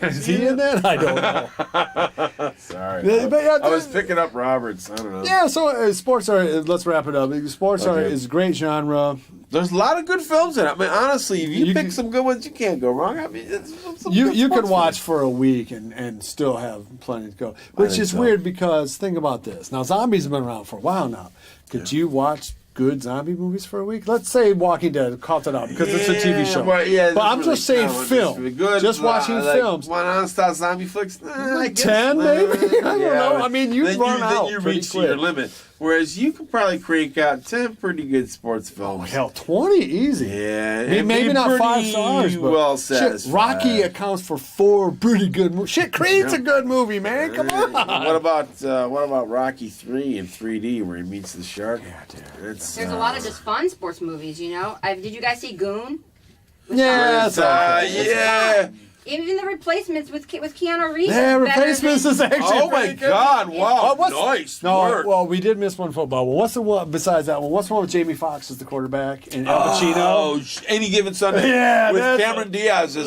Is he in that? I don't know. Sorry. Yeah, but yeah, I was picking up Roberts. I don't know. Yeah, so sports are. Let's wrap it up. Sports are Okay. is a great genre. There's a lot of good films in it. I mean, honestly, if you You pick can- some good ones, you can't go wrong. I mean, it's some You good you sports can watch films. for a week and still have plenty to go. Which think is so. weird because think about this. Now zombies have been around for a while now. Could you watch good zombie movies for a week? Let's say Walking Dead, caught it up because it's a TV show. But, yeah, but I'm really just saying count. film. It's really good. Just watching like, films. One non-stop zombie flicks. I guess. 10 maybe? I don't know. I mean, you then run then out you pretty reach quick. your limit. Whereas you could probably crank out 10 pretty good sports films. Hell, 20 easy. Yeah, I mean, and maybe be not 5 pretty stars, but well shit, satisfied. Rocky accounts for 4 pretty good movies. Shit, Creed's a good movie, man. Come on. What about Rocky 3 in 3D where he meets the shark? Yeah, dude. It's, There's a lot of just fun sports movies, you know. Did you guys see Goon? Yeah, it's, it's okay. yeah. Even the Replacements with Keanu Reeves. Yeah, is better Replacements than- is actually Oh my pretty good. God! Wow, what's- nice No, work. well, we did miss one football. Well, what's the one besides that one? What's the one with Jamie Foxx as the quarterback and Al Pacino? Oh, any given Sunday. Yeah, with that's Cameron Diaz as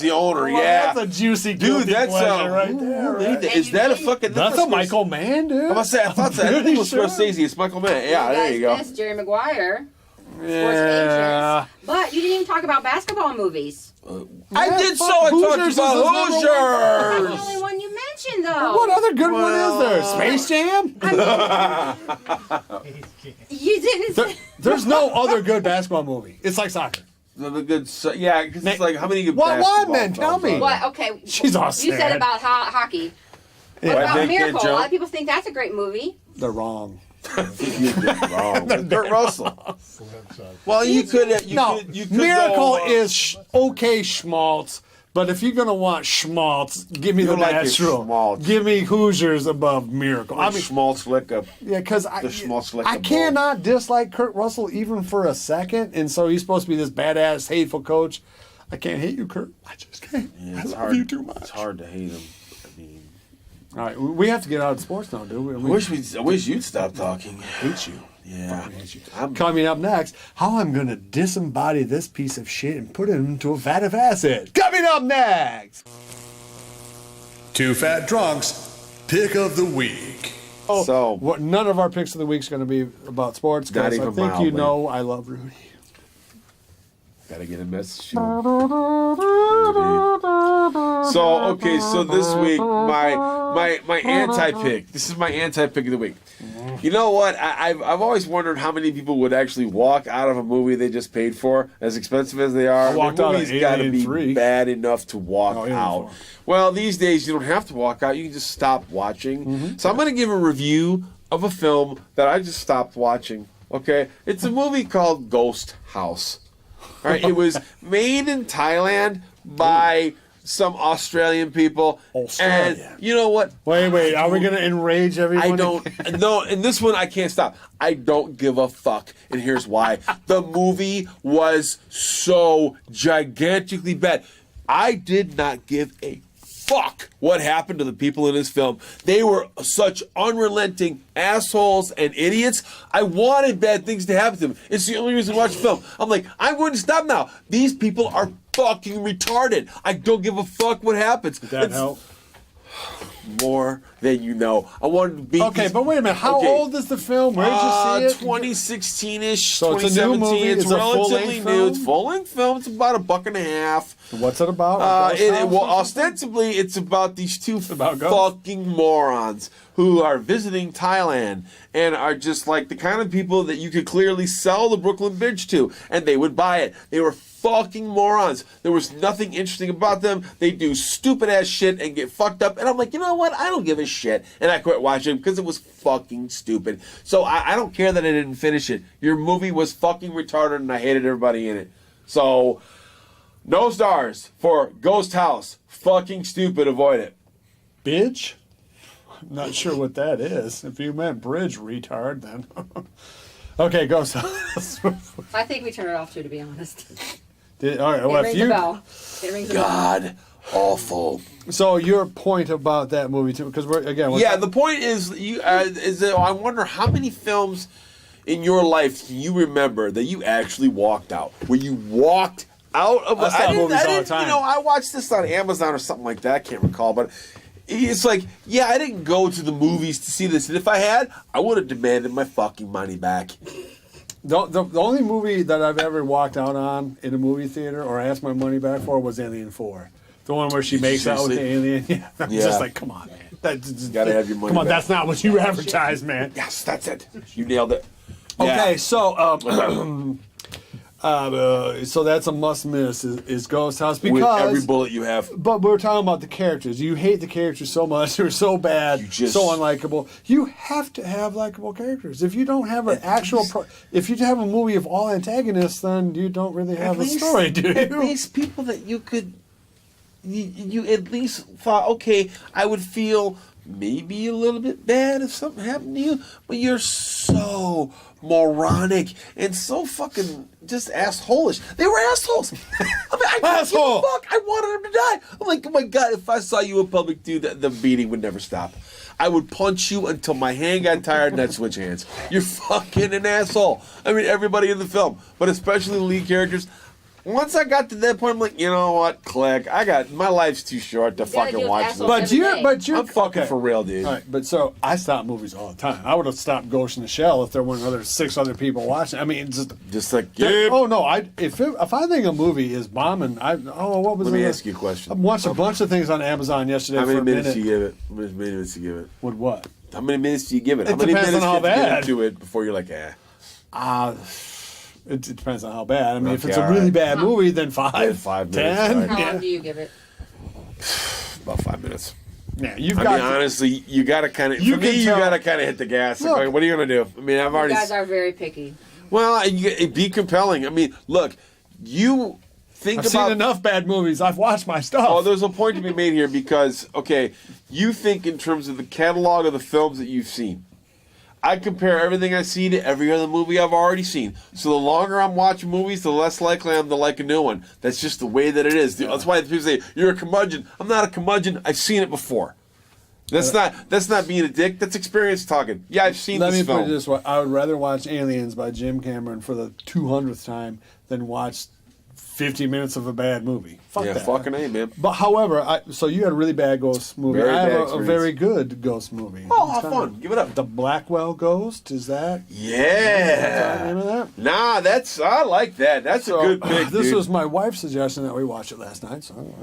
the owner. Well, yeah, that's a juicy dude, guilty that's pleasure right there. Right? Is that a fucking? That's a Michael Mann, dude. I'm about to say, I thought that. I think it was Pretty sure. Scorsese. It's Michael Mann. Yeah, there you go. Missed Jerry Maguire. Sports Yeah. agents. But you didn't even talk about basketball movies. I did so. I Hoosiers talked is about his number That's the Hoosiers. only one you mentioned, though. What other good one is there? Space Jam? You didn't say. There's no other good basketball movie. It's like soccer. The good, yeah, because it's like how many good Why, basketball man? Tell films me. are What? Okay. She's all You said sad. about hockey. What Yeah, about Big Kid Miracle? A lot Joe? of people think that's a great movie. They're wrong. You did wrong. Kurt Russell. Well, you could. No, you could Miracle go, is okay schmaltz, but if you're gonna want schmaltz, give me You the like your natural. schmaltz. Give me Hoosiers above Miracle. I mean, schmaltz lick up. Yeah, because The schmaltz lick I the ball. cannot dislike Kurt Russell even for a second, and so he's supposed to be this badass, hateful coach. I can't hate you, Kurt. I just can't. Yeah, I it's love hard. you too much. It's hard to hate him. I mean, All right, we have to get out of sports now, dude. I wish you'd stop talking. hate you. Yeah. Fucking hate you. I'm- Coming up next, how I'm going to disembody this piece of shit and put it into a vat of acid. Coming up next. Two Fat Drunks, pick of the week. Oh, So- none of our picks of the week is going to be about sports, Not guys. I even think you mildly. know I love Rudy. Gotta get a message. So okay, so this week my anti-pick. This is my anti-pick of the week. You know what? I've always wondered how many people would actually walk out of a movie they just paid for, as expensive as they are. I walked The out of movie's got to Alien be 3. bad enough to walk Oh, Alien out. 4. Well, these days you don't have to walk out; you can just stop watching. Mm-hmm. So I'm going to give a review of a film that I just stopped watching. Okay, it's a movie called Ghost House. All right, it was made in Thailand by some Australian people. Australia. And you know what? Wait, are we going to enrage everyone? I don't. No, in this one, I can't stop. I don't give a fuck. And here's why. The movie was so gigantically bad. I did not give a fuck what happened to the people in this film. They were such unrelenting assholes and idiots. I wanted bad things to happen to them. It's the only reason I watch the film. I'm like, I'm going to stop now. These people are fucking retarded. I don't give a fuck what happens. Did that help? more than you know. I wanted to be... Okay, but wait a minute. How old is the film? Where did you see it? 2016-ish, So it's a new 2017. movie? It's Is it a relatively full-length new. film? It's full-length film. It's about $1.50. What's it about? Well, ostensibly, it's about these two About ghosts? fucking morons who are visiting Thailand and are just like the kind of people that you could clearly sell the Brooklyn Bridge to, and they would buy it. They were fucking morons. There was nothing interesting about them. They do stupid ass shit and get fucked up. And I'm like, you know what? I don't give a shit. And I quit watching because it was fucking stupid. So I don't care that I didn't finish it. Your movie was fucking retarded and I hated everybody in it. So, no stars for Ghost House. Fucking stupid. Avoid it. Bitch? Not sure what that is. If you meant bridge, retard, then. Okay, Ghost House. I think we turn it off too, to be honest. All right, It well, rings if you... a bell. It rings a bell. God awful. So your point about that movie, too, because we're, again... Yeah, the point is, is that I wonder how many films in your life do you remember that you actually walked out? Where you walked out of... I saw movies all the time. You know, I watched this on Amazon or something like that. I can't recall, but... It's like, yeah, I didn't go to the movies to see this, and if I had, I would have demanded my fucking money back. The only movie that I've ever walked out on in a movie theater or asked my money back for was Alien 4. The one where she makes out with the alien. Yeah, I'm just like, come on, man. Gotta have your money Come on, back. that's not what you advertised, man. Yes, that's it. You nailed it. Okay, Yeah. so so that's a must miss is Ghost House because With every bullet you have. But we're talking about the characters. You hate the characters so much; they're so bad, so unlikable. You have to have likable characters. If you don't have an actual, if you have a movie of all antagonists, then you don't really have a story, do you? At least people that you could, you at least thought, okay, I would feel maybe a little bit bad if something happened to you, but you're so moronic and so fucking just assholish. They were assholes. I mean, I couldn't give a fuck. I wanted them to die. I'm like, oh my God, if I saw you in public, dude, the beating would never stop. I would punch you until my hand got tired and I'd switch hands. You're fucking an asshole. I mean, everybody in the film, but especially the lead characters. Once I got to that point, I'm like, you know what? Click. My life's too short to fucking watch this. But you're I'm fucking for real, dude. All right, but so I stop movies all the time. I would have stopped Ghost in the Shell if there weren't other 6 other people watching. I mean, just like oh no, if I think a movie is bombing, what was? Let me ask you a question. I watched a bunch of things on Amazon yesterday. How many for a minutes minute. do you give it? How many minutes do you give it? With what? How many minutes do you give it? How It many depends minutes on how do you get bad. into it before you're like, It depends on how bad. I mean, if Okay, it's a all really right. bad movie, then 5, Yeah, 5 minutes, 10. all right. How Yeah. long do you give it? about 5 minutes. Yeah, you've I got. mean, honestly, you got to kind of. You For me, can you tell- got to kind of hit the gas. Look. Like, what are you gonna do? I mean, I've already. You guys are very picky. Well, be compelling. I mean, look, you think I've about. seen enough bad movies. I've watched my stuff. Oh, there's a point to be made here because, okay, you think in terms of the catalog of the films that you've seen. I compare everything I see to every other movie I've already seen. So the longer I'm watching movies, the less likely I am to like a new one. That's just the way that it is. That's why people say, you're a curmudgeon. I'm not a curmudgeon. I've seen it before. That's not being a dick. That's experience talking. Yeah, I've seen Let this me film. put it this way: I would rather watch Aliens by Jim Cameron for the 200th time than watch 50 minutes of a bad movie. Fuck Yeah, that. fucking A, man. But however, so you had a really bad ghost movie. Very I bad have a experience. very good ghost movie. Oh, It's have kind fun. of- Give it up. The Blackwell Ghost, is that? Yeah. the name of that? Nah, I like that. That's a good pick, This dude. was my wife's suggestion that we watch it last night. So,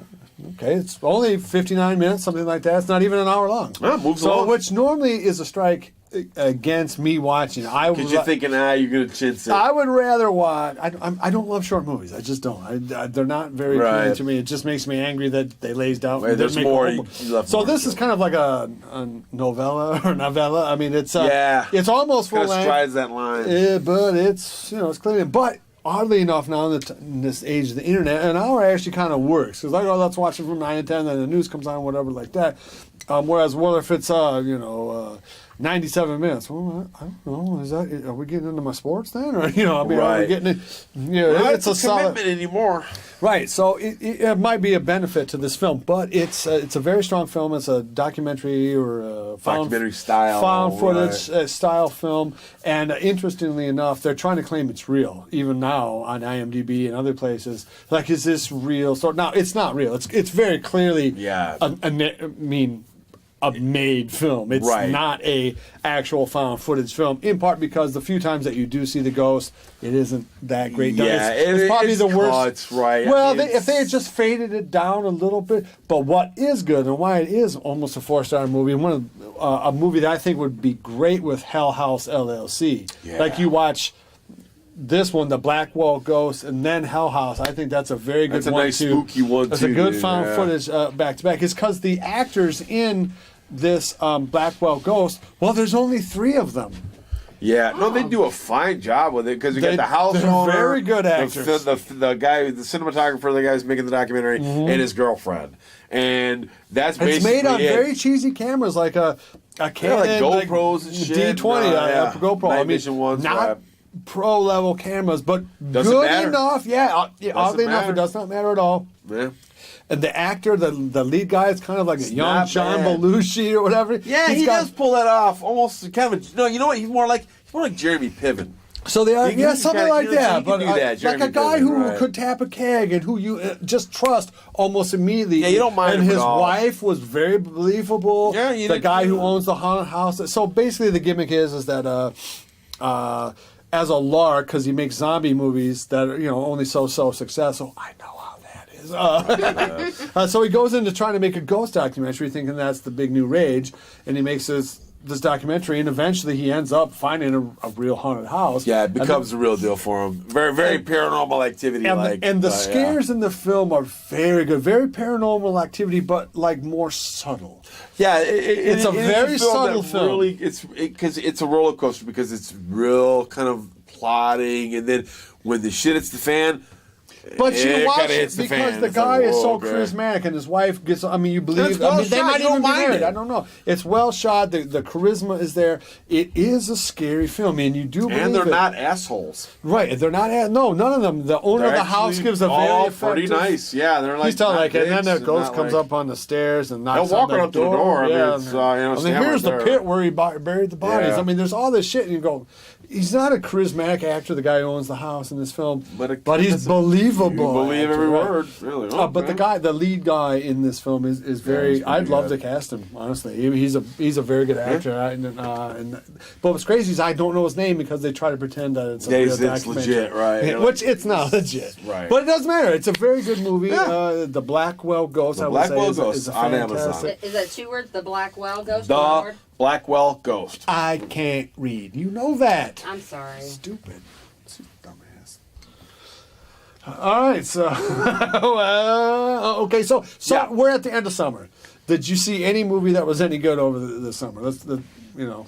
okay, it's only 59 minutes, something like that. It's not even an hour long. Ah, moves along. Which normally is a strike against me watching. Because you're thinking, you're going to chintz it. I would rather watch. I don't love short movies. I just don't. They're not very appealing Right. to me. It just makes me angry that they lazed out. Wait, and there's didn't make a more. whole- You left so more. this is kind of like a novella or novella. I mean, it's Yeah. it's almost full Kind of length. strides that line. But it's it's clearly. But oddly enough, now in this age of the internet, an hour actually kind of works because let's watch it from 9 to 10, then the news comes on, whatever like that. Whereas, if it's 97 minutes. Well, I don't know. Are we getting into my sports then, or are we Right. getting it? Well, It's a solid commitment anymore. right. So it might be a benefit to this film, but it's a very strong film. It's a documentary or a Documentary style, found footage right. style film. And interestingly enough, they're trying to claim it's real, even now on IMDb and other places. Like, is this real? So now it's not real. It's very clearly Yeah. a made film. It's not a actual found footage film, in part because the few times that you do see the ghost, it isn't that great. Yeah, it's probably the worst. It's right. Well, if they had just faded it down a little bit, but what is good and why it is almost a 4-star movie, a movie that I think would be great with Hell House LLC. Yeah. Like you watch this one, the Blackwell Ghost, and then Hell House. I think that's a very good one. That's a nice spooky one That's too. a good found footage back to back. It's because the actors in this Blackwell Ghost, well, there's only 3 of them. Yeah, no, they do a fine job with it because you got the house they're owner, very good actors. the guy, the cinematographer, the guy who's making the documentary, and his girlfriend, and that's basically it's made on very cheesy cameras, like a Canon, like GoPros and shit. D20, GoPro. Night I mean, vision ones, not pro level cameras, but Doesn't good matter. enough. Yeah, oddly enough, matter. it does not matter at all. Yeah. And the actor, the lead guy, is kind of like a young not John bad. Belushi or whatever. Yeah, he does pull that off. Almost kind of. No, you know what? He's more like Jeremy Piven. So they are, He's something got- like you know, so that. he can But do that, like Jeremy a guy Piven, who right. could tap a keg and who you just trust almost immediately. Yeah, you don't mind And him at his all. wife was very believable. Yeah, you the didn't- guy who owns the haunted house. So basically, the gimmick is that as a lark, because he makes zombie movies that are only so successful. I know how that is. So he goes into trying to make a ghost documentary, thinking that's the big new rage, and he makes this documentary, and eventually he ends up finding a real haunted house. Yeah, it becomes a real deal for him. Very, very paranormal activity. And the scares in the film are very good, very paranormal activity, but like more subtle. Yeah, It's a very subtle that film. Really, because it's a roller coaster because it's real kind of plotting, and then when the shit hits the fan. But you it watch kinda it hits the because fan. the It's guy like, is so whoa, okay. charismatic, and his wife gets. I mean, you believe. It's well they shot, might you don't even be mind married. it. I don't know. It's well shot. The charisma is there. It is a scary film, and you do believe And they're it. not assholes. Right, they're not. No, none of them. The owner of They're the house actually gives a very all effective. pretty nice. Yeah, they're like. He's telling not like, and then dicks the ghost not comes like- up on the stairs and knocks They'll walk on the right up to the door. door. I mean, Yeah, it's, and stand then here's right the there. pit where he buried the bodies. Yeah. I mean, there's all this shit, and you go, he's not a charismatic actor, the guy who owns the house in this film, but he's believable. You believe actor, every right? word, really. But the lead guy in this film is very. he's pretty I'd love to good. cast him. Honestly, he's a very good actor. But what's crazy is I don't know his name because they try to pretend that it's a real It's documentary. legit, right? Yeah, which it's not legit. Right. But it doesn't matter. It's a very good movie. Yeah. The Blackwell Ghost. The I would say Blackwell is Ghost a on Amazon. fantastic. Is that 2 words? The Blackwell Ghost? One The word? Blackwell Ghost. I can't read. You know that. I'm sorry. Stupid. Dumbass. All right, so okay, so Yeah. we're at the end of summer. Did you see any movie that was any good over the summer? You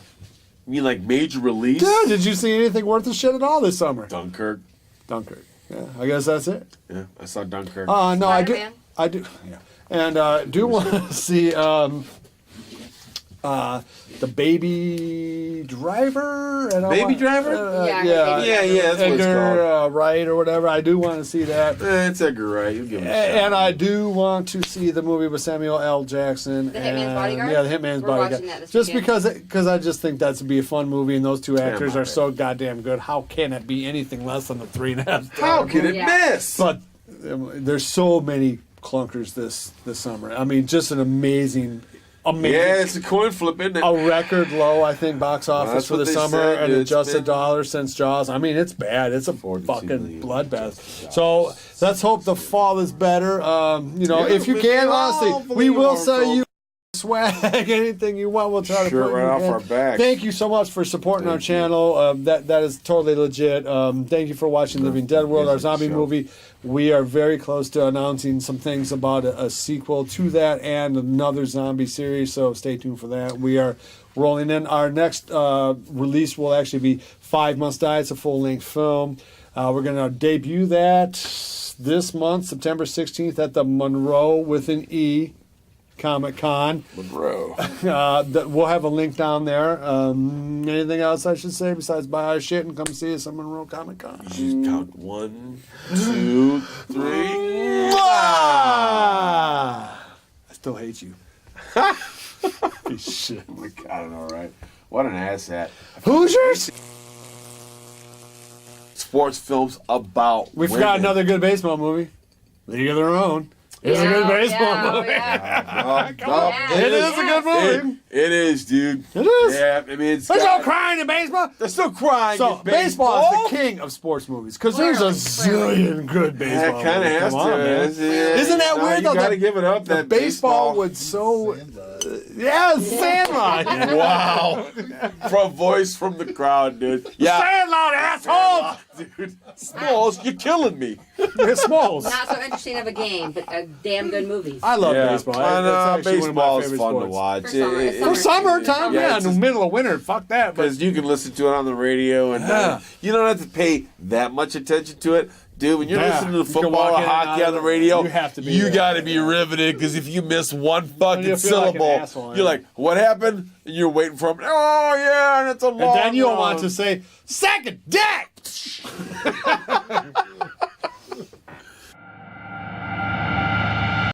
mean like major release? Yeah, did you see anything worth a shit at all this summer? Dunkirk. Dunkirk. Yeah, I guess that's it. Yeah, I saw Dunkirk. No, Spider-Man? I do, yeah, and do want to see the Baby Driver. And Baby Driver? Yeah, yeah, that's what it's Edgar called. Wright or whatever. I do want to see that. It's Edgar Wright. You'll give him a shot. And I do want to see the movie with Samuel L. Jackson. The Hitman's Bodyguard? Yeah, the Hitman's We're Bodyguard. watching that this Just weekend. because I just think that's to be a fun movie, and those two actors on, are so goddamn good. How can it be anything less than a 3.5? How can it Yeah. miss? But there's so many clunkers this summer. I mean, just an amazing. Yeah, it's a coin flip, isn't it? A record low, I think, box office that's for the what they summer, said, and dude. adjusted It's been- dollar since Jaws. I mean, it's bad. It's a 42 fucking million bloodbath. adjusted So dollars. let's hope the fall is better. Yeah, If you we can, all honestly, we believe will our sell goal. you swag, anything you want. We'll try to Shirt put right you off in. our back. Thank you so much for supporting our Thank you. channel. That is totally legit. Thank you for watching Living Dead World, our Yes, zombie show. movie. We are very close to announcing some things about a sequel to that and another zombie series, so stay tuned for that. We are rolling in. Our next release will actually be 5 Must Die. It's a full-length film. We're going to debut that this month, September 16th, at the Monroe with an E Comic-Con. Monroe. We'll have a link down there. Anything else I should say besides buy our shit and come see us at Monroe Comic Con? Just count 1, 2, 3. I still hate you. Piece of shit. Oh my God, I know, right? What an asshat. Hoosiers! Sports films about We forgot women. another good baseball movie. League of Their Own. It's a good baseball movie. It is a good movie. It is, dude. It is. Yeah, I mean, There's no crying in baseball. There's no crying So in baseball is the king of sports movies because there's a zillion good baseball. It kind of has Come on, to. man. Isn't that weird though? You got to give it up. The That baseball would so. Sandlot. Wow. From voice from the crowd, dude. Yeah. Sandlot, asshole. Dude. Smalls, you're killing me. It's Smalls. Not so interesting of a game, but a damn good movie. I love baseball. That's actually baseball one of my is favorite fun sports. to watch. For summertime, Yeah, in it's the middle of winter, fuck that. But because you can listen to it on the radio, and you don't have to pay that much attention to it. Dude, when you're listening to You can football walk or in and hockey out on the of it. radio, You have to be you there. got to be riveted, because if you miss one fucking feel like an syllable, asshole, you're like, what happened? And you're waiting for him. Oh, yeah, and it's a long and then you'll run. want to say, second deck!